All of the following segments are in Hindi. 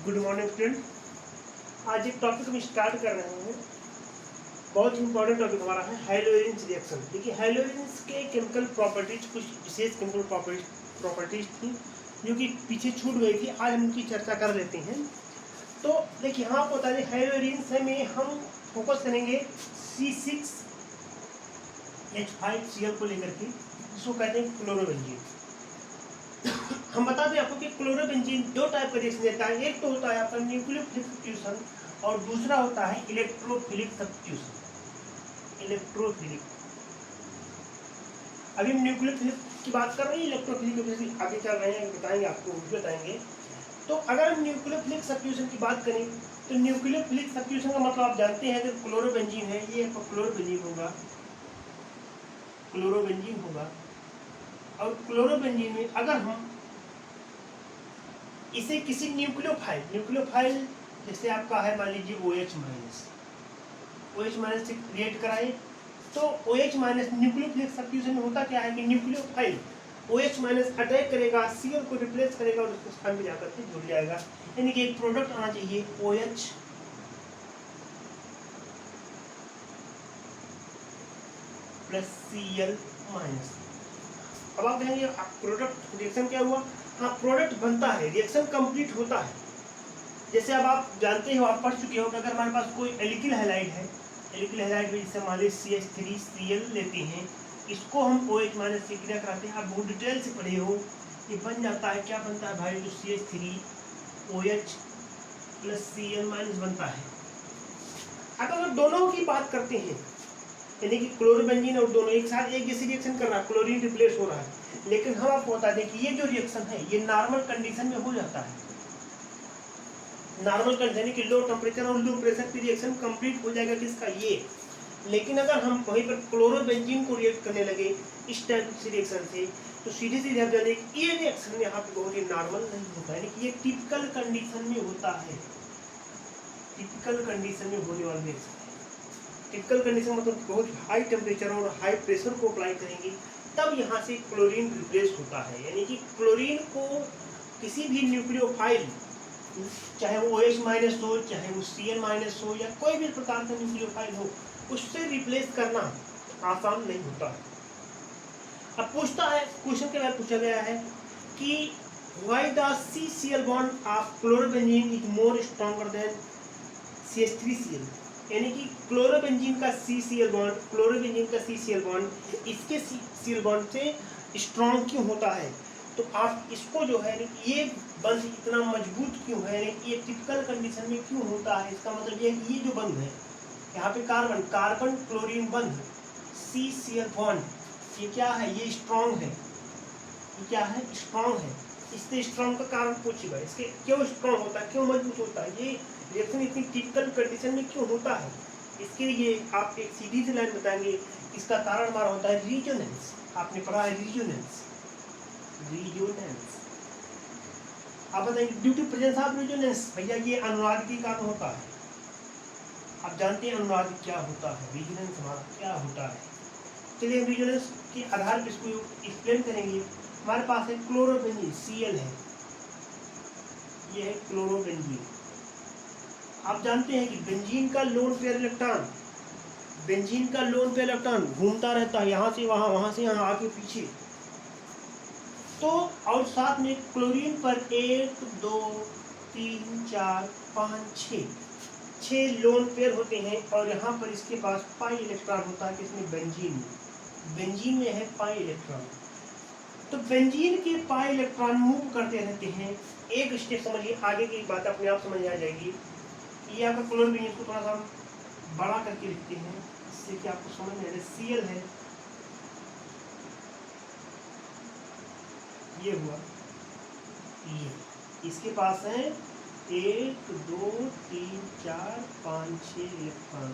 Good morning student. आज एक टॉपिक हम स्टार्ट कर रहे हैं। बहुत ही इंपॉर्टेंट टॉपिक हमारा है हैलोजेंस रिएक्शन। देखिए हैलोजेंस के केमिकल प्रॉपर्टीज, कुछ विशेष केमिकल प्रॉपर्टीज थी जो कि पीछे छूट गई थी, आज हम उनकी चर्चा कर लेते हैं। तो देखिए हम आपको बता दें हैलोजेंस में हम फोकस करेंगे C6H5Cl को लेकर के, जिसको कहते हैं क्लोरोबेंजीन। हम बता दें आपको कि क्लोरोबेंजीन दो टाइप का रिएक्शन देता है। एक तो होता है आपका न्यूक्लियोफिलिक सब्स्टिट्यूशन और दूसरा होता है इलेक्ट्रोफिलिक सब्स्टिट्यूशन। इलेक्ट्रोफिलिक, अभी हम न्यूक्लियोफिलिक की बात कर रहे हैं, इलेक्ट्रोफिलिक आगे चल रहे हैं, बताएंगे आपको, बताएंगे। तो अगर हम न्यूक्लियोफिलिक सब्स्टिट्यूशन की बात करें तो न्यूक्लियोफिलिक सब्स्टिट्यूशन का मतलब आप जानते हैं कि क्लोरोबेंजीन है, ये क्लोरोबेंजीन होगा, क्लोरोबेंजीन होगा। और क्लोरोबेंजीन में अगर हम इसे किसी न्यूक्लियोफाइल जैसे आपका है मान लीजिए OH माइनस से क्रिएट कराए, तो OH माइनस न्यूक्लियोफिलिक सब्स्टिट्यूशन में होता क्या है कि न्यूक्लियोफाइल OH माइनस अटैक करेगा, Cl को रिप्लेस करेगा और उसके स्थान पे जाकर के जुड़ जाएगा। यानी कि एक प्रोडक्ट आना चाहिए OH प्लस Cl माइनस। अब आप कहेंगे प्रोडक्ट रिएक्शन क्या हुआ? हाँ, प्रोडक्ट बनता है, रिएक्शन कंप्लीट होता है। जैसे अब आप जानते हो, आप पढ़ चुके हो कि अगर हमारे पास कोई एल्किल हैलाइड है, एल्किल हैलाइड में जैसे मान लीजिए CH3Cl लेते हैं, इसको हम OH माइनस से क्रिया कराते हैं। आप बहुत डिटेल से पढ़े हो, ये बन जाता है, क्या बनता है भाई, जो CH3OH प्लस Cl माइनस बनता है। अब अगर दोनों की बात करते हैं, यानी कि क्लोरोबेंजीन और दोनों एक साथ एक जैसी रिएक्शन कर रहा है, क्लोरीन रिप्लेस हो रहा है, लेकिन हम आपको बता दें कि ये जो रिएक्शन है ये नॉर्मल कंडीशन में हो जाता है। नॉर्मल कंडीशन यानी कि लो टेम्परेचर और लो प्रेशर पे रिएक्शन कंप्लीट हो जाएगा किसका, ये। लेकिन अगर हम वहीं पर क्लोरोबेंजीन को रिएक्ट करने लगे इस टाइप की रिएक्शन से, तो सीधे सीधे आप जाने कि ये रिएक्शन यहाँ पे बहुत ही नॉर्मल नहीं होता, यानी कि ये टिपिकल कंडीशन में होता है, टिपिकल कंडीशन में होने वाला रिएक्शन। टिपिकल कंडीशन मतलब बहुत हाई टेम्परेचर और हाई प्रेशर को अप्लाई करेंगे तब यहाँ से क्लोरीन रिप्लेस होता है। यानी कि क्लोरीन को किसी भी न्यूक्लियोफाइल, चाहे वो OH माइनस हो, चाहे वो Cl माइनस हो, या कोई भी प्रकार का न्यूक्लियोफाइल हो, उससे रिप्लेस करना आसान नहीं होता है। अब पूछता है, क्वेश्चन के बाद पूछा गया है कि why the CCl bond of chlorobenzene is more stronger than CH3Cl। यानी कि क्लोरोबेंजीन का CCl बॉन्ड, क्लोरोबेंजीन का CCl बॉन्ड इसके CCl बॉन्ड से स्ट्रॉन्ग क्यों होता है? तो आप इसको जो है ये बंध इतना मजबूत क्यों है, ये टिपिकल कंडीशन में क्यों होता है? इसका मतलब ये है कि ये जो बंध है यहाँ पे कार्बन क्लोरीन बंध CCl बॉन्ड, ये क्या है, ये स्ट्रॉन्ग है। ये क्या है, स्ट्रॉन्ग है। इससे स्ट्रॉन्ग का कारण पूछेगा, इसके क्यों स्ट्रॉन्ग होता है, क्यों मजबूत होता है, ये रिएक्शन इतनी टिपिकल कंडीशन में क्यों होता है? इसके लिए आप एक सीधी सी लाइन बताएंगे, इसका कारण हमारा होता है रिजोनेंस। आपने पढ़ा है रिजोनेंस, आप बताएंगे due to presence of resonance. भैया ये अनुनाद के कारण होता है। आप जानते हैं अनुनाद क्या होता है, रिजोनेंस हमारा क्या होता है। चलिए रिजोनेंस के आधार पर इसको एक्सप्लेन करेंगे। हमारे पास है क्लोरोबेंजीन, Cl है, ये है क्लोरोबेंजीन। आप जानते हैं कि बेंजीन का लोन पेयर इलेक्ट्रॉन, बेंजीन का लोन पेयर इलेक्ट्रॉन घूमता रहता है यहाँ से वहाँ, वहाँ से यहाँ, आगे पीछे। तो और साथ में क्लोरीन पर 1 2 3 4 5 6 लोन पेयर होते हैं, और यहाँ पर इसके पास पाई इलेक्ट्रॉन होता है। किसमें, बेंजीन में है पाई इलेक्ट्रॉन। तो बेंजीन के पाई इलेक्ट्रॉन मूव करते रहते हैं। एक स्टेप समझिए, आगे की बात अपने आप समझ आ जाएगी। ये आपका क्लोरोबेंजीन को थोड़ा सा बड़ा करके लिखते हैं, इससे कि आपको समझ में आ जाए। Cl है, ये हुआ, ये इसके पास है 1 2 3 4 5 6 इलेक्ट्रॉन।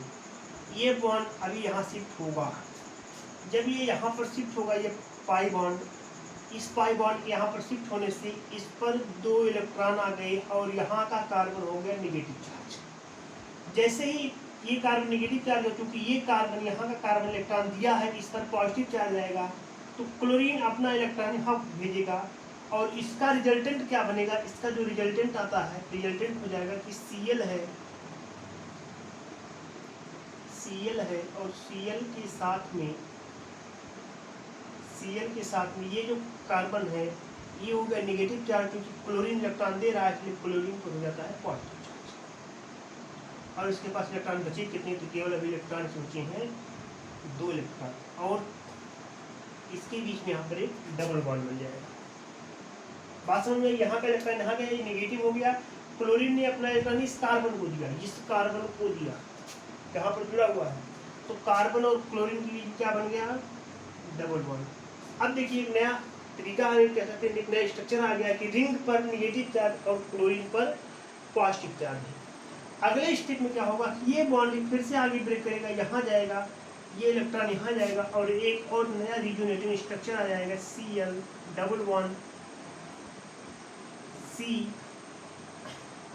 ये बॉन्ड अभी यहाँ शिफ्ट होगा। जब ये यहाँ पर शिफ्ट होगा, ये पाई बॉन्ड, इस पाई बॉन्ड के यहाँ पर शिफ्ट होने से इस पर 2 इलेक्ट्रॉन आ गए और यहाँ का कार्बन हो गया नेगेटिव चार्ज। जैसे ही ये कार्बन नेगेटिव चार्ज हो, क्योंकि ये कार्बन यहाँ का कार्बन इलेक्ट्रॉन दिया है, इस पर पॉजिटिव चार्ज आएगा, तो क्लोरीन अपना इलेक्ट्रॉन यहाँ भेजेगा और इसका रिजल्टेंट क्या बनेगा, इसका जो रिजल्टेंट आता है, रिजल्टेंट हो जाएगा कि Cl है, Cl है और Cl के साथ में ये जो कार्बन है ये हो गया नेगेटिव चार्ज, क्योंकि क्लोरीन इलेक्ट्रॉन दे रहा है, इसलिए क्लोरीन को हो जाता है पॉजिटिव चार्ज। और इसके पास इलेक्ट्रॉन बचे कितने, तो केवल अभी इलेक्ट्रॉन बचे हैं 2 इलेक्ट्रॉन, और इसके बीच में यहाँ पर एक डबल बॉन्ड बन जाएगा। बात समझ में, यहाँ का इलेक्ट्रॉन यहाँ गया, ये नेगेटिव हो गया, क्लोरीन ने अपना इलेक्ट्रॉन इस कार्बन को दिया, जिस कार्बन को दिया यहाँ पर जुड़ा हुआ है, तो कार्बन और क्लोरीन के बीच क्या बन गया, डबल बॉन्ड। अब देखिए एक नया तरीका है, कह सकते हैं एक नया स्ट्रक्चर आ गया कि रिंग पर नेगेटिव चार्ज और क्लोरीन पर पॉजिटिव चार्ज है। अगले स्टेप में क्या होगा, ये बॉन्ड फिर से आगे ब्रेक करेगा, यहाँ जाएगा, ये इलेक्ट्रॉन यहाँ जाएगा और एक और नया रिजोनेटिंग स्ट्रक्चर आ जाएगा, Cl डबल बॉन्ड C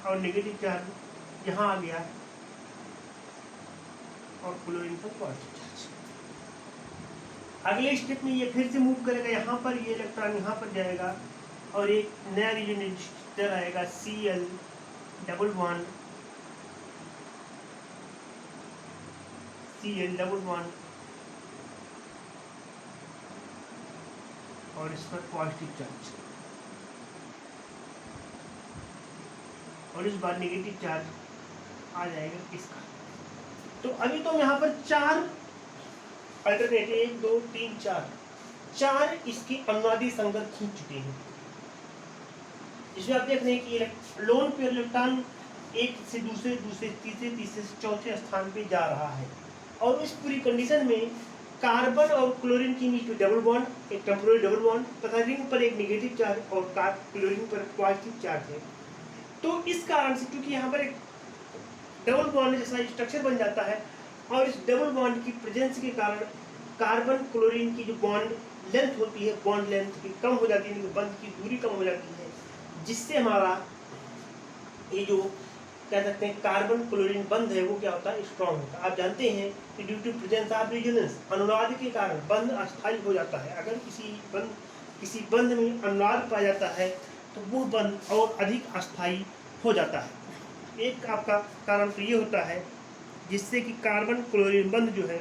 और नेगेटिव चार्ज यहाँ आ गया और क्लोरीन पर पॉजिटिव चार्ज। अगले स्टेप में ये फिर से मूव करेगा, यहाँ पर ये इलेक्ट्रॉन यहाँ पर जाएगा और एक नया रिजोनेटिंग स्ट्रक्चर आएगा, Cl double bond Cl double bond और इस पर पॉजिटिव चार्ज, और इस बार नेगेटिव चार्ज आ जाएगा इसका। तो अभी तो यहाँ पर 4 अल्टरनेटिव, 1 2 3 4 इसकी अनुनादी संगत खींच चुके हैं। इसमें आप देख रहे हैं कि लोन पेयर इलेक्ट्रॉन एक से दूसरे तीसरे से चौथे स्थान पे जा रहा है, और इस पूरी कंडीशन में कार्बन और क्लोरीन के बीच डबल बॉन्ड, एक टेम्पोररी डबल बॉन्ड तथा रिंग पर एक नेगेटिव चार्ज और क्लोरीन पर पॉजिटिव चार्ज है। तो इस कारण से क्योंकि यहाँ पर एक डबल बॉन्ड जैसा स्ट्रक्चर बन जाता है, और इस डबल बॉन्ड की प्रेजेंस के कारण कार्बन क्लोरीन की जो बॉन्ड लेंथ होती है, बॉन्ड लेंथ की कम हो जाती है, बंध की दूरी कम हो जाती है, जिससे हमारा ये जो कह सकते हैं कार्बन क्लोरीन बंध है वो क्या होता है, स्ट्रॉन्ग होता है। आप जानते हैं कि due to presence of resonance, अनुनाद के कारण बंध अस्थायी हो जाता है। अगर किसी बंध में अनुनाद पाया जाता है तो वो बंध और अधिक अस्थायी हो जाता है। एक आपका कारण तो ये होता है जिससे कि कार्बन क्लोरीन बंध जो है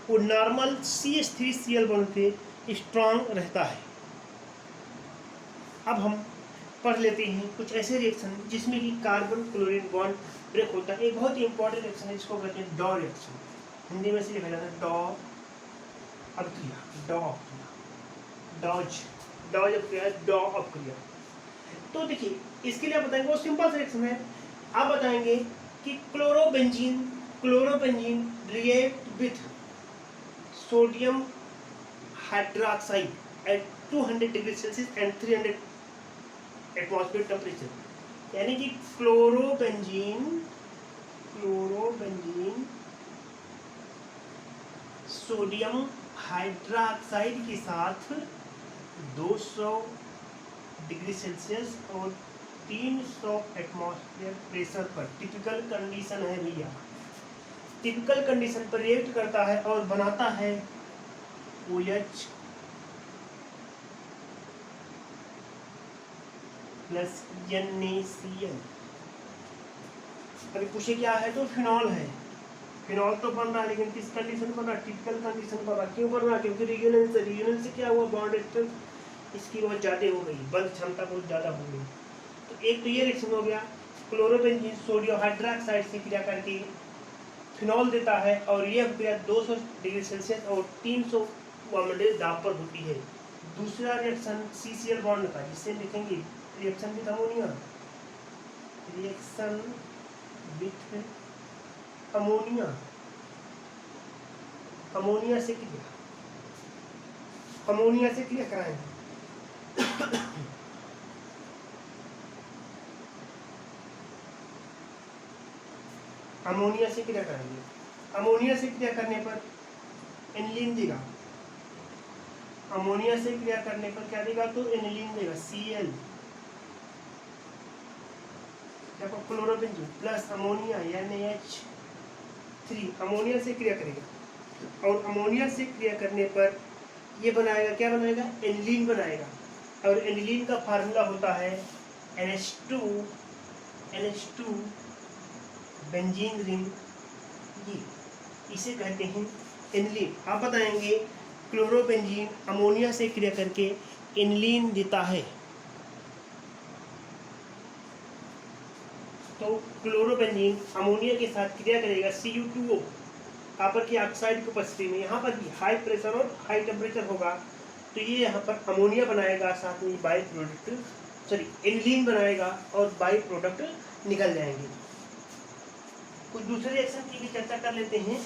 वो नॉर्मल CH3Cl बंध से स्ट्रॉन्ग रहता है। अब हम पढ़ लेते हैं कुछ ऐसे रिएक्शन जिसमें कि कार्बन क्लोरीन बॉन्ड ब्रेक होता है। एक बहुत ही इंपॉर्टेंट रिएक्शन है, इसको कहते हैं डॉ रिएक्शन। हिंदी में से लिखा जाता है डॉ अपक्रिया, डॉ अपक्रिया। तो देखिए इसके लिए आप बताएंगे, वो सिंपल सा रिएक्शन है। आप बताएंगे कि chlorobenzene react with sodium hydroxide eight 200 degree Celsius and 300 atmosphere temperature, यानी कि क्लोरोबेंजीन सोडियम हाइड्रोक्साइड के साथ 200 डिग्री सेल्सियस और 300 एटमॉस्फेयर प्रेशर पर, टिपिकल कंडीशन है भैया, टिपिकल कंडीशन पर रिएक्ट करता है और बनाता है OH प्लस NaCl। अभी पूछे क्या है, तो फिनॉल है। फिनॉल तो बन रहा है, लेकिन किस कंडीशन बन रहा है, टिपिकल कंडीशन बन रहा है। क्यों बन रहा है, क्योंकि रीजन से क्या हुआ, बॉन्ड स्ट्रेंथ इसकी बहुत ज़्यादा हो गई, बंध क्षमता बहुत ज़्यादा हो गई। तो एक तो ये रिएक्शन हो गया, क्लोरोबेंजीन सोडियम हाइड्रोक्साइड से क्रिया करके फिनॉल देता है, और यह क्रिया 200 डिग्री सेल्सियस और 300 वार्म दाब पर होती है। दूसरा रिएक्शन CCl बॉन्ड का, जिससे लिखेंगे reaction with ammonia, reaction with ammonia, ammonia से क्रिया कराएंगे। अमोनिया से क्रिया करेंगे। अमोनिया से क्रिया करने पर एनिलीन देगा, अमोनिया से क्रिया करने पर क्या देगा, तो एनिलीन देगा Cl, chlorobenzene plus ammonia NaH3, ammonia से क्रिया करेगा, और अमोनिया से क्रिया करने पर ये बनाएगा, क्या बनाएगा, एनिलीन बनाएगा। और एनिलीन का फार्मूला होता है NH2 बेंजीन रिंग, ये इसे कहते हैं एनिलीन। आप बताएंगे क्लोरोबेंजीन अमोनिया से क्रिया करके एनिलीन देता है। तो क्लोरोबेंजीन अमोनिया के साथ क्रिया करेगा Cu2O कॉपर की ऑक्साइड की उपस्थिति में। यहाँ पर भी हाई प्रेशर और हाई टेम्परेचर होगा, तो ये यहाँ पर अमोनिया बनाएगा, साथ में बाई प्रोडक्ट एनिलीन बनाएगा और बाई प्रोडक्ट निकल जाएंगे। कुछ दूसरे रिएक्शन की भी चर्चा कर लेते हैं।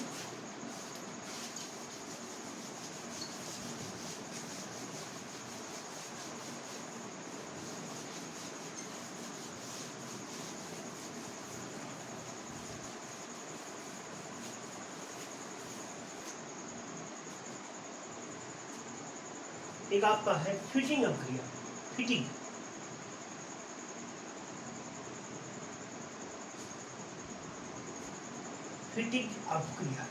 एक आपका है फिटिंग अभिक्रिया, फिटिंग अभिक्रिया,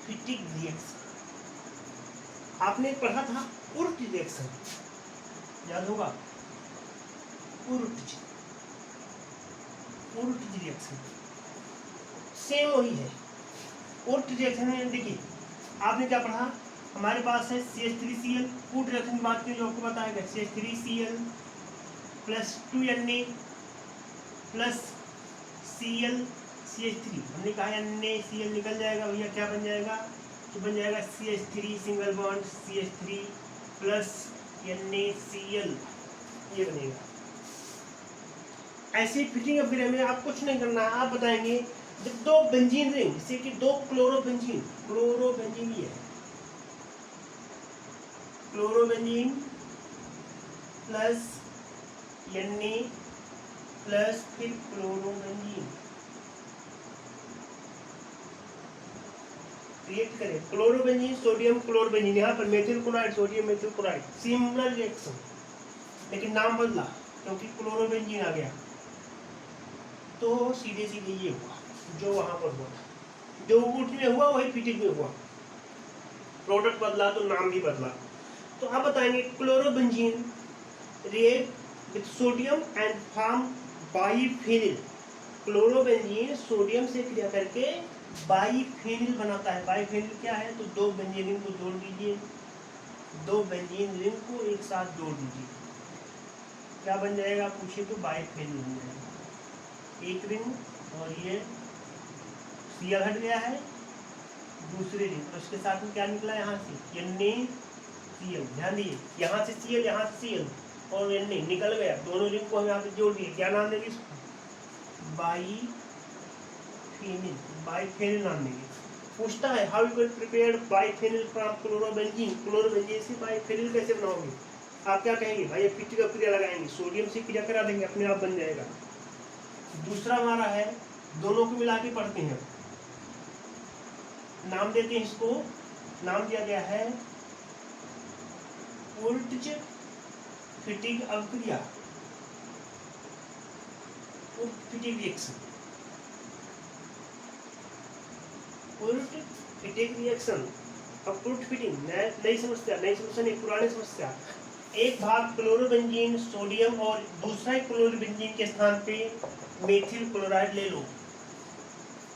फिटिंग रिएक्शन। आपने पढ़ा था उर्ट रिएक्शन, याद होगा, उर्ट रिएक्शन सेम वही है। उर्ट रिएक्शन में देखिए आपने क्या पढ़ा, हमारे पास है CH3Cl। उर्ट रिएक्शन की बात की जो आपको बताएगा CH3Cl plus 2Na plus Cl CH3, हमने कहा NaCl निकल जाएगा भैया, क्या बन जाएगा, तो बन जाएगा CH3 single bond CH3 plus NaCl, ये बनेगा। ऐसी फिटिंग अभिक्रिया में आप कुछ नहीं करना, आप बताएंगे जब दो बेंजीन रिंग, जैसे कि दो क्लोरोबेंजीन ये है, क्लोरोबेंजीन प्लस Na प्लस फिर क्लोरोबेंजीन रिएक्ट करें, क्लोरोबेंजीन सोडियम क्लोरोबेंजीन, यहाँ पर methyl chloride sodium methyl chloride, similar reaction, लेकिन नाम बदला क्योंकि क्लोरोबेंजीन आ गया। तो सीधे ये हुआ जो वहां पर हुआ, जो उर्ट में हुआ वही फिटिंग में हुआ, प्रोडक्ट बदला तो नाम भी बदला। तो आप बताएंगे chlorobenzene react with sodium and form biphenyl. Chlorobenzene sodium से क्रिया करके बाइफेनिल बनाता है। बाइफेनिल क्या है, तो दो बेंजीन रिंग को जोड़ दीजिए, दो बेंजीन रिंग को एक साथ जोड़ दीजिए, क्या बन जाएगा पूछे तो बाइफेनिल बन जाएगा। एक रिंग और ये Cl हट गया है, दूसरे रिंग, तो उसके साथ में क्या निकला यहाँ से NaCl, ध्यान दिए यहाँ से Cl यहाँ से Cl और Na निकल गया, दोनों रिंग को हम यहाँ पे जोड़ दिए, क्या नाम देंगे इसको, बाइफेनिल नाम देंगे। पूछता है how you can prepare biphenyl from chlorobenzene, chlorobenzene से बाइफेनिल कैसे बनाओगे, आप क्या कहेंगे भाई, फिटिंग अभिक्रिया लगाएंगे, सोडियम से क्रिया करा देंगे, अपने आप बन जाएगा। दूसरा हमारा है, दोनों को मिला के पढ़ते हैं, नाम देते हैं इसको, नाम दिया गया है उर्ट फिटिंग अभिक्रिया, Oort fitting reaction, Oort fitting reaction. अब उर्ट फिटिंग नई समस्या, नई समस्या नहीं, पुरानी समस्या। एक भाग क्लोरोबेंजीन सोडियम और दूसरा क्लोरोबेंजीन के स्थान पे मेथिल क्लोराइड ले लो,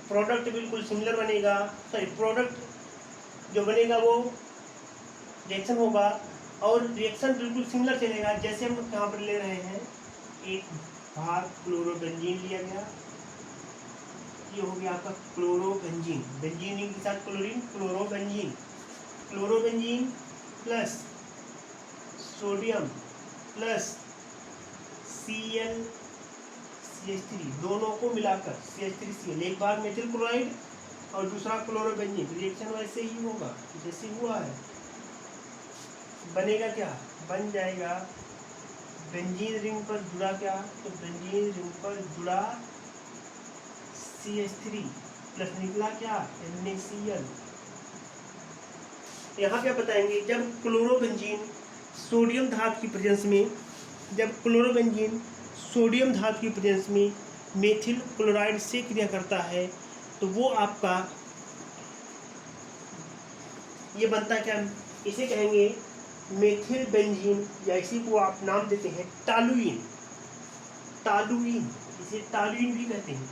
प्रोडक्ट बिल्कुल सिमिलर बनेगा, सॉरी प्रोडक्ट जो बनेगा वो रिएक्शन होगा और रिएक्शन बिल्कुल सिमिलर चलेगा। जैसे हम यहाँ पर ले रहे हैं, एक भाग क्लोरोबेंजीन लिया गया, ये हो गया आपका क्लोरोबेंजीन, बेंजीन के साथ chlorine, chlorobenzene, chlorobenzene plus sodium plus Cl CH3, दोनों को मिलाकर CH3Cl, एक बार मेथिल क्लोराइड और दूसरा क्लोरोबेंजीन, रिएक्शन वैसे ही होगा जैसे हुआ है। बनेगा क्या, बन जाएगा बेंजीन रिंग पर जुड़ा क्या, तो बेंजीन रिंग पर जुड़ा CH3 प्लस निकला क्या NaCl। यहाँ क्या बताएंगे, जब क्लोरोबेंजीन सोडियम धातु की प्रेजेंस में, जब क्लोरोबेंजीन सोडियम धातु की प्रेजेंस में मेथिल क्लोराइड से क्रिया करता है, तो वो आपका ये बनता क्या, इसे कहेंगे मेथिल बेंजीन, या इसी को आप नाम देते हैं टॉलुइन। टॉलुइन, इसे टॉलुइन भी कहते हैं,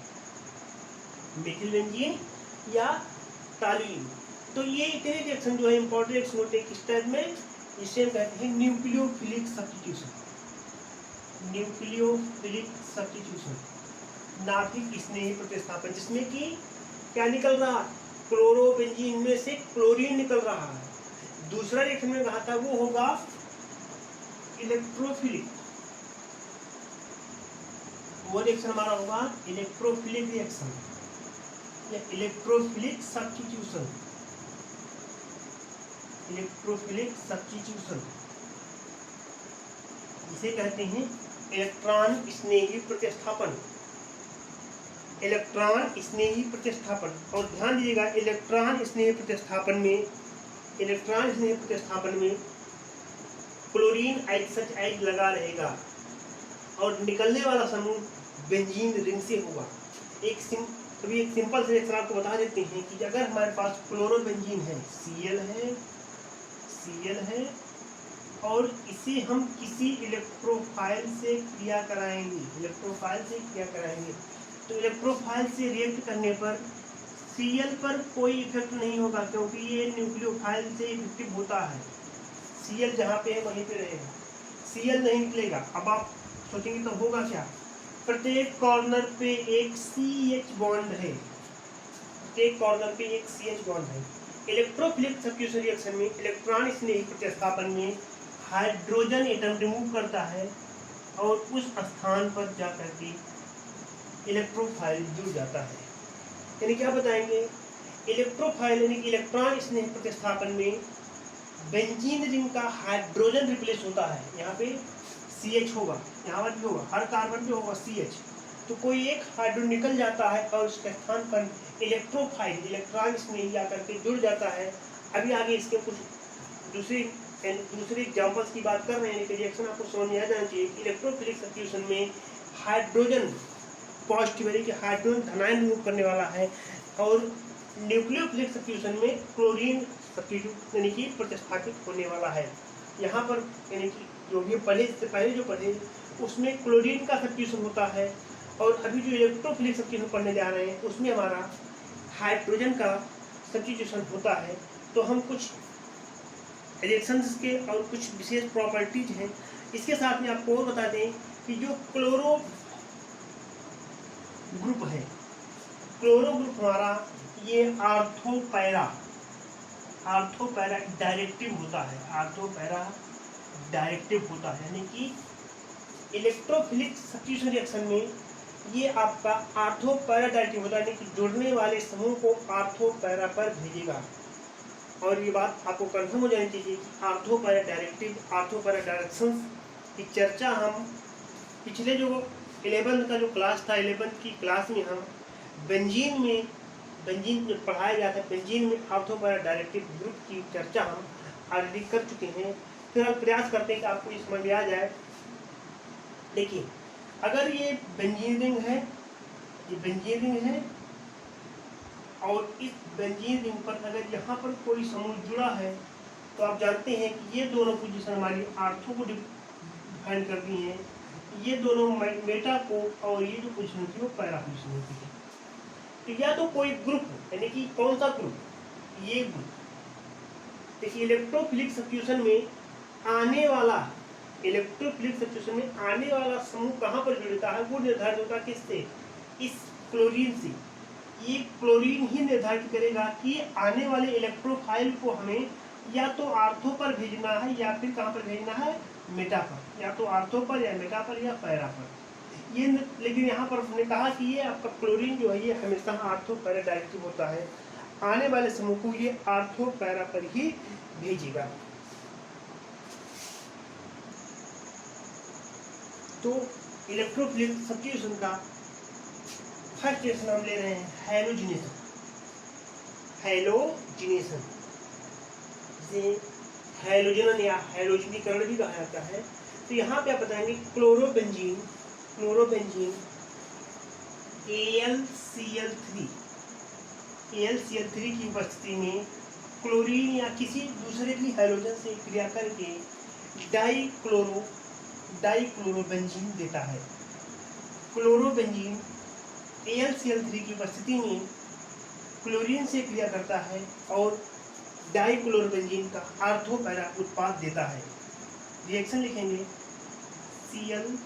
मेथिल बेंजीन या टॉलुइन। तो ये इतने रिएक्शन जो है इंपॉर्टेंट रिएक्शन होते हैं किस टाइप में, इसे हम कहते हैं न्यूक्लियोफिलिक सब्स्टिट्यूशन। न्यूक्लियोफिलिक सब्स्टिट्यूशन, नाभिक स्नेही प्रतिस्थापन, जिसमें कि क्या निकल रहा, क्लोरोबेंजीन में से क्लोरीन निकल रहा है। दूसरा रिएक्शन में कहा था वो होगा इलेक्ट्रोफिलिक, वो रिएक्शन हमारा होगा इलेक्ट्रोफिलिक रिएक्शन या इलेक्ट्रोफिलिक सब्स्टिट्यूशन। इलेक्ट्रोफिलिक सब्स्टिट्यूशन इसे कहते हैं इलेक्ट्रॉन स्नेही प्रतिस्थापन। इलेक्ट्रॉन स्नेही प्रतिस्थापन, और ध्यान दीजिएगा इलेक्ट्रॉन स्नेही प्रतिस्थापन में क्लोरीन H लगा रहेगा और निकलने वाला समूह बेंजीन रिंग से होगा। एक सिंपल से रिएक्शन आपको बता देते हैं कि अगर हमारे पास क्लोरोबेंजीन है, Cl है और इसे हम किसी इलेक्ट्रोफाइल से क्रिया कराएंगे, तो इलेक्ट्रोफाइल से रिएक्ट करने पर Cl पर कोई इफेक्ट नहीं होगा, क्योंकि ये न्यूक्लियोफाइल से इफेक्टिव होता है। Cl जहाँ पे है वहीं पे रहेगा, Cl नहीं निकलेगा। अब आप सोचेंगे तो होगा क्या, प्रत्येक कॉर्नर पे एक CH बॉन्ड है, इलेक्ट्रोफिलिक सब्स्टिट्यूशन रिएक्शन में इलेक्ट्रॉन स्नेही प्रतिस्थापन में हाइड्रोजन एटम रिमूव करता है और उस स्थान पर जाकर के इलेक्ट्रोफाइल जुड़ जाता है। यानी क्या बताएंगे, इलेक्ट्रोफाइल यानी कि इलेक्ट्रॉन स्नेही प्रतिस्थापन में बेंजीन रिंग का हाइड्रोजन रिप्लेस होता है। यहाँ पे CH होगा, यहाँ पर भी होगा, हर कार्बन पे होगा CH, तो कोई एक हाइड्रोजन निकल जाता है और उसके स्थान पर इलेक्ट्रोफाइल इलेक्ट्रॉन स्नेही आकर के जुड़ जाता है। अभी आगे इसके कुछ दूसरी एग्जाम्पल्स की बात कर रहे हैं, रिएक्शन आपको समझ में आ जाना चाहिए। इलेक्ट्रोफिलिक सब्स्टिट्यूशन में हाइड्रोजन पॉजिटिव यानी कि हाइड्रोजन धनायन रिमूव करने वाला है, और न्यूक्लियोफिलिक सब्स्टिट्यूशन में क्लोरीन सब्स्टिट्यूट यानी कि प्रतिस्थापित होने वाला है। यहाँ पर यानी कि जो भी पहले इससे पहले जो पढ़े उसमें क्लोरीन का सब्स्टिट्यूशन होता है, और अभी जो इलेक्ट्रोफिलिक सब्स्टिट्यूशन पढ़ने जा रहे हैं उसमें हमारा हाइड्रोजन का सब्स्टिट्यूशन होता है। तो हम कुछ रिएक्शंस के और कुछ विशेष प्रॉपर्टीज हैं, इसके साथ में आपको और बता दें कि जो क्लोरो ग्रुप हमारा ये आर्थोपैरा डायरेक्टिव होता है, यानी कि इलेक्ट्रोफिलिक सब्स्टिट्यूशन रिएक्शन में ये आपका आर्थोपैरा डायरेक्टिव होता है, यानी कि जुड़ने वाले समूह को आर्थोपैरा पर भेजेगा। और ये बात आपको कंफर्म हो जानी चाहिए कि आर्थोपैरा डायरेक्शंस की चर्चा हम पिछले जो 11th का जो क्लास था, 11th की क्लास में हम बेंजीन जो पढ़ाया गया था, बेंजीन में आर्थोपैरा डायरेक्टिव ग्रुप की चर्चा हम ऑलरेडी कर चुके हैं। फिर हम प्रयास करते हैं कि आपको इस समझ में आ जाए। देखिए, अगर ये बेंजीन रिंग है, और इस बेंजीन रिंग पर अगर यहाँ पर कोई समूह जुड़ा है, तो आप जानते हैं कि ये दोनों पोजीशन हमारी आर्थो को डिफाइन करती हैं, ये दोनों मेटा को, और ये जो पोजीशन होती है वो पैरा पोजीशन होती है। तो या तो कोई ग्रुप, यानी कि कौन सा ग्रुप, ये ग्रुप। देखिए, इलेक्ट्रोफिलिक सब्स्टिट्यूशन में आने वाला समूह कहाँ पर जुड़ता है, वो निर्धारित होता है किससे, इस क्लोरीन से। ये क्लोरीन ही निर्धारित करेगा कि आने वाले इलेक्ट्रोफाइल को हमें या तो आर्थो पर भेजना है या फिर कहाँ पर भेजना है, मेटा पर, या तो आर्थो पर या मेटा पर या पैरा पर। ये लेकिन यहाँ पर हमने कहा कि ये आपका क्लोरीन जो है ये हमेशा आर्थोपैरा डायरेक्टिव होता है, आने वाले समूह को ये आर्थोपैरा पर ही भेजेगा। तो इलेक्ट्रोफिलिक सब्स्टिट्यूशन का फर्स्ट रिएक्शन हम ले रहे हैं हैलोजिनेशन, जिसे हैलोजन या हैलोजनीकरण भी कहा जाता है। तो यहाँ पे आप बताएंगे क्लोरोबेंजीन AlCl3 की उपस्थिति में क्लोरीन या किसी दूसरे भी हाइड्रोजन से क्रिया करके डाइक्लोरोबेंजीन देता है। क्लोरोबेंजीन AlCl3 की उपस्थिति में क्लोरीन से क्रिया करता है और डाइक्लोरोबेंजीन का आर्थो पैरा उत्पाद देता है। रिएक्शन लिखेंगे Cl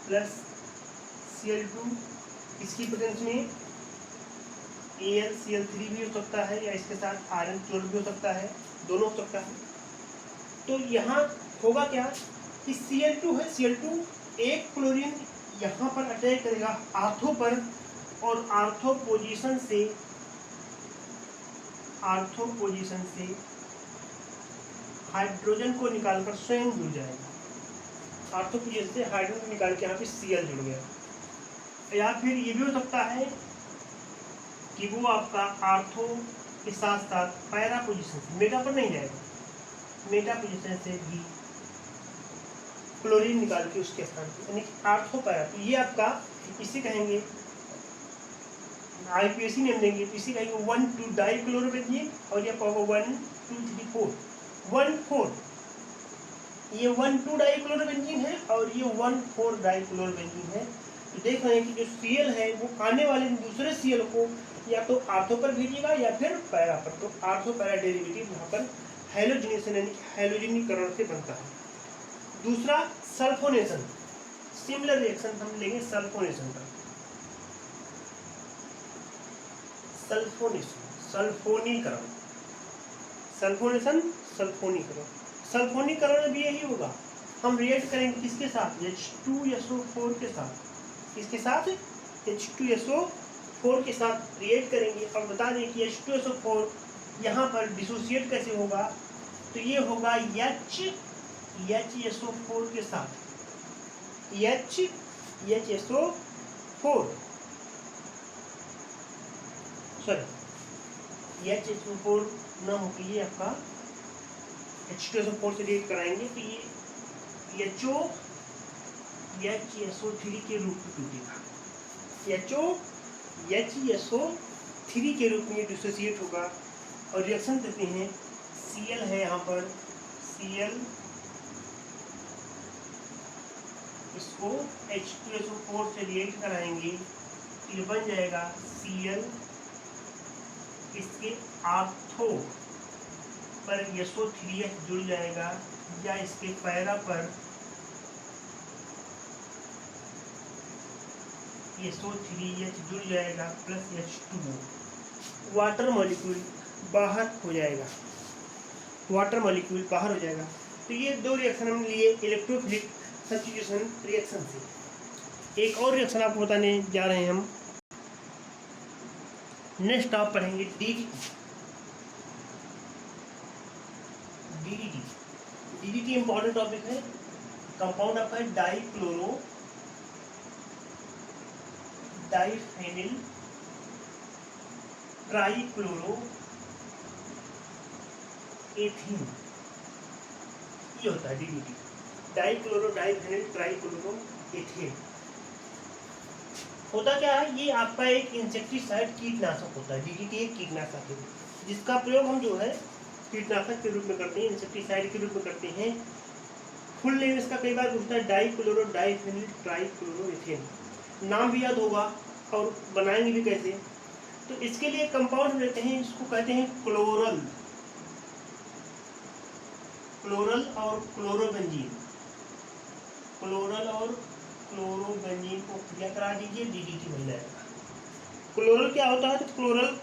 प्लस Cl2, इसकी प्रेजेंस में AlCl3 भी हो सकता है या इसके साथ आयरन क्लोर भी हो सकता है, दोनों हो सकता है। तो यहाँ होगा क्या कि Cl2 है, Cl2 एक क्लोरीन यहाँ पर अटैक करेगा आर्थो पर और आर्थो पोजीशन से हाइड्रोजन को निकालकर स्वयं जुड़ जाएगा। आर्थो पोजीशन से हाइड्रोजन को निकाल के यहाँ पे Cl जुड़ गया। या फिर ये भी हो सकता है कि वो आपका आर्थो के साथ साथ पैरा पोजीशन से, मेटा पर नहीं जाएगा, मेटा पोजीशन से भी क्लोरीन निकाल के उसके स्थान पर, यानी आर्थो पैरा। तो ये आपका इसे कहेंगे IUPAC नेम देंगे, तो इसे कहेंगे 1,2 डाइक्लोरोबेंजीन और ये होगा 1, 2, 3, 4 1,4। ये 1,2 डाइक्लोरोबेंजीन है और ये 1,4 डाइक्लोरोबेंजीन है। तो देख रहे हैं कि जो Cl है वो आने वाले दूसरे Cl को या तो आर्थो पर भेजेगा या फिर पैरा पर। तो आर्थो पैरा डेरिवेटिव यहाँ पर हैलोजिनेशन यानी हैलोजनीकरण से बनता है। दूसरा सल्फोनेशन, सिमिलर रिएक्शन हम लेंगे सल्फोनेशन का। सल्फोनीकरण भी यही होगा। हम रिएक्ट करेंगे किसके साथ? H2SO4 के साथ। किसके साथ? H2SO4 के साथ रिएक्ट करेंगे। और बता दें कि H2SO4 यहाँ पर डिसोसिएट कैसे होगा, तो ये होगा HSO4 के साथ, HSO4 न होकर ये आपका H2SO4 से रिएक्ट कराएंगे तो ये HSO3 के रूप में टूटेगा। HSO3 के रूप में डिसोसिएट होगा और रिएक्शन देते हैं। Cl है यहाँ पर, Cl इसको H2SO4 से रिएक्ट कराएंगे तो ये बन जाएगा Cl, इसके आर्थो पर SO3H जुड़ जाएगा या इसके पैरा पर SO3H जुड़ जाएगा प्लस H2O। वाटर मॉलिक्यूल बाहर हो जाएगा, तो ये दो रिएक्शन हम लिए इलेक्ट्रोफिलिक सब्स्टिट्यूशन रिएक्शन से। एक और रिएक्शन आपको बताने जा रहे हैं हम। नेक्स्ट आप पढ़ेंगे DDT इंपॉर्टेंट टॉपिक है। कंपाउंड आपका है डाइफेनिल ट्राइक्लोरो एथीन, ये होता है DDT, डाइफेनिल ट्राइक्लोरो एथीन। होता क्या है, ये आपका एक इंसेक्टिसाइड कीटनाशक होता है। DDT एक कीटनाशक है जिसका प्रयोग हम जो है कीटनाशक के रूप में करते हैं, इंसेक्टिसाइड के रूप में करते हैं। फुल नेम इसका कई बार पूछता है डाइफेनिल ट्राइक्लोरो एथीन। नाम भी याद होगा और बनाएंगे भी कैसे। तो इसके लिए कंपाउंड लेते हैं, इसको कहते हैं क्लोरल और क्लोरोबेंजीन। क्लोरोबेंजीन को क्रिया करा दीजिए, DDT बन जाएगा। क्लोरल क्या होता है? तो क्लोरल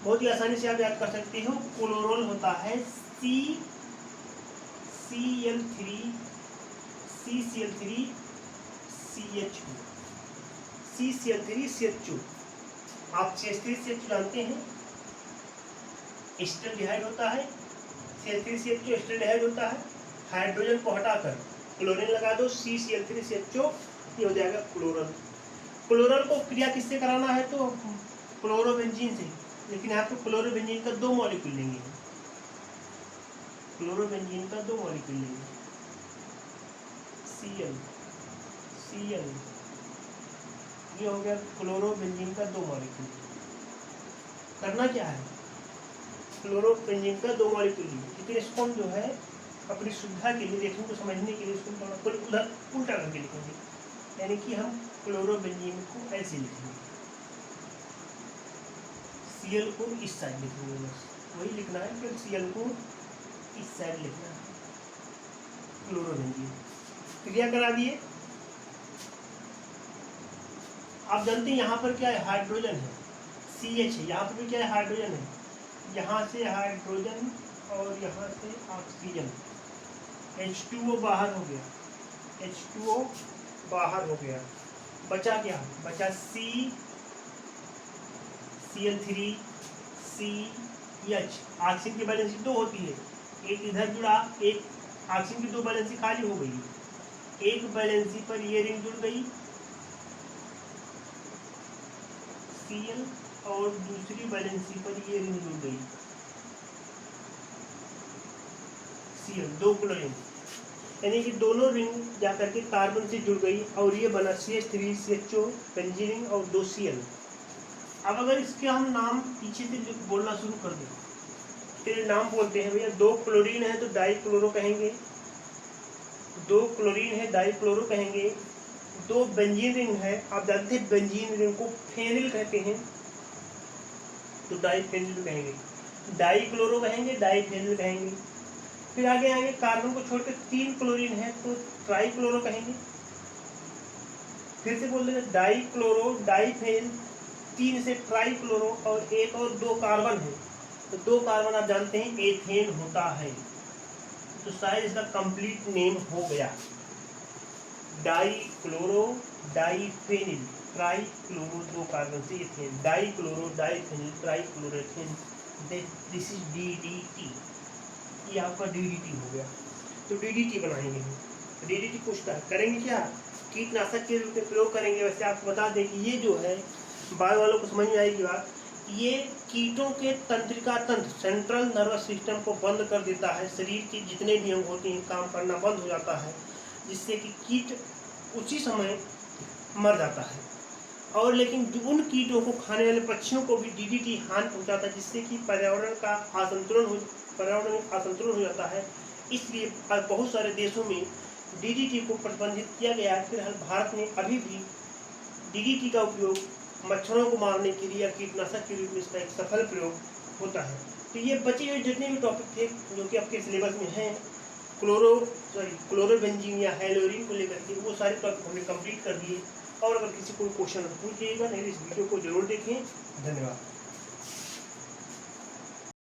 बहुत ही आसानी से आप याद कर सकते हो। क्लोरल होता है CCl3CH2। आप CH3CH2 जानते हैं, एस्टल्डिहाइड होता है। CH3CH2 एस्टल्डिहाइड होता है। हाइड्रोजन को हटाकर क्लोरीन लगा दो, CCl3CH2, ये हो जाएगा क्लोरल। क्लोरल को क्रिया किससे कराना है? तो क्लोरोबेंजीन से। लेकिन यहाँ पे क्लोरोबेंजीन का 2 मॉलिक्यूल लेंगे, Cl ये हो गया क्लोरोबेंजीन का 2 मॉलिक्यूल। करना क्या है, क्लोरोबेंजीन का 2 मॉलिक्यूल लेकिन इसको हम जो है अपनी सुविधा के लिए, देखने को समझने के लिए इसको थोड़ा उधर उल्टा करके लिखेंगे, यानी कि हम क्लोरोबेंजीन को ऐसे लिखेंगे, Cl को इस साइड लिखेंगे, बस वही लिखना है, फिर Cl को इस साइड लिखना है। क्लोरोबेंजीन क्रिया करा दिए। आप जानते हैं यहाँ पर क्या है, हाइड्रोजन है, CH है, यहाँ पर भी क्या है, हाइड्रोजन है, यहाँ से हाइड्रोजन और यहाँ से ऑक्सीजन, H2O बाहर हो गया, H2O बाहर हो गया, बचा क्या, बचा Cl3 CH। ऑक्सीजन की वैलेंसी 2 होती है, एक इधर जुड़ा, एक ऑक्सीजन की 2 वैलेंसी खाली हो गई, एक वैलेंसी पर ये रिंग जुड़ गई Cl और दूसरी वैलेंसी पर ये रिंग जुड़ गई Cl, 2 क्लोरीन, यानी कि दोनों रिंग जाकर के कार्बन से जुड़ गई और ये बना CH3 CHO बेंजीन और 2 Cl। अब अगर इसके हम नाम पीछे से बोलना शुरू कर दें, फिर नाम बोलते हैं भैया, 2 क्लोरीन है तो डाई क्लोरो कहेंगे, 2 क्लोरीन है डाई क्लोरो कहेंगे, 2 बेंजीन रिंग है, आप जानते हैं बेंजीन रिंग को फेनिल कहते हैं तो डाई फेनिल कहेंगे, डाई क्लोरो कहेंगे, डाई फेनिल कहेंगे। फिर आगे आएंगे, कार्बन को छोड़कर 3 क्लोरीन है तो ट्राई क्लोरो कहेंगे, फिर से बोल देंगे डाई क्लोरो डाई फेनिल, 3 से ट्राई क्लोरो और 1 और 2 कार्बन है तो 2 कार्बन आप जानते हैं एथेन होता है, तो शायद इसका कंप्लीट नेम हो गया di chloro di phenyl tri chloro, 2 carbon से ethane, di chloro di phenyl tri chloroethane, this is DDT, ये आपका DDT हो गया। तो DDT बनाएंगे हम, DDT पूछता है करेंगे क्या, कीटनाशक के रूप में प्रयोग करेंगे। वैसे आपको बता दें कि ये जो है बायो वालों को समझ में आएगी बात, ये कीटों के तंत्रिका तंत्र सेंट्रल नर्वस सिस्टम को बंद कर देता है, शरीर के जितने भी अंग होते हैं काम करना बंद हो जाता है, जिससे कि कीट उसी समय मर जाता है। और लेकिन उन कीटों को खाने वाले पक्षियों को भी DDT हानि पहुंचाता है, जिससे कि पर्यावरण में असंतुलन हो जाता है। इसलिए बहुत सारे देशों में DDT को प्रतिबंधित किया गया है। फिर भारत में अभी भी DDT का उपयोग मच्छरों को मारने के लिए या कीटनाशक के रूप में इसका एक सफल प्रयोग होता है। तो ये बचे हुए जितने भी टॉपिक थे जो कि आपके सिलेबस में हैं, क्लोरोबेंजीन या हेलोरिन को लेकर के, वो सारे टॉपिक हमने कंप्लीट कर दिए। और अगर किसी को क्वेश्चन पूछिएगा नहीं, इस वीडियो को जरूर देखें। धन्यवाद।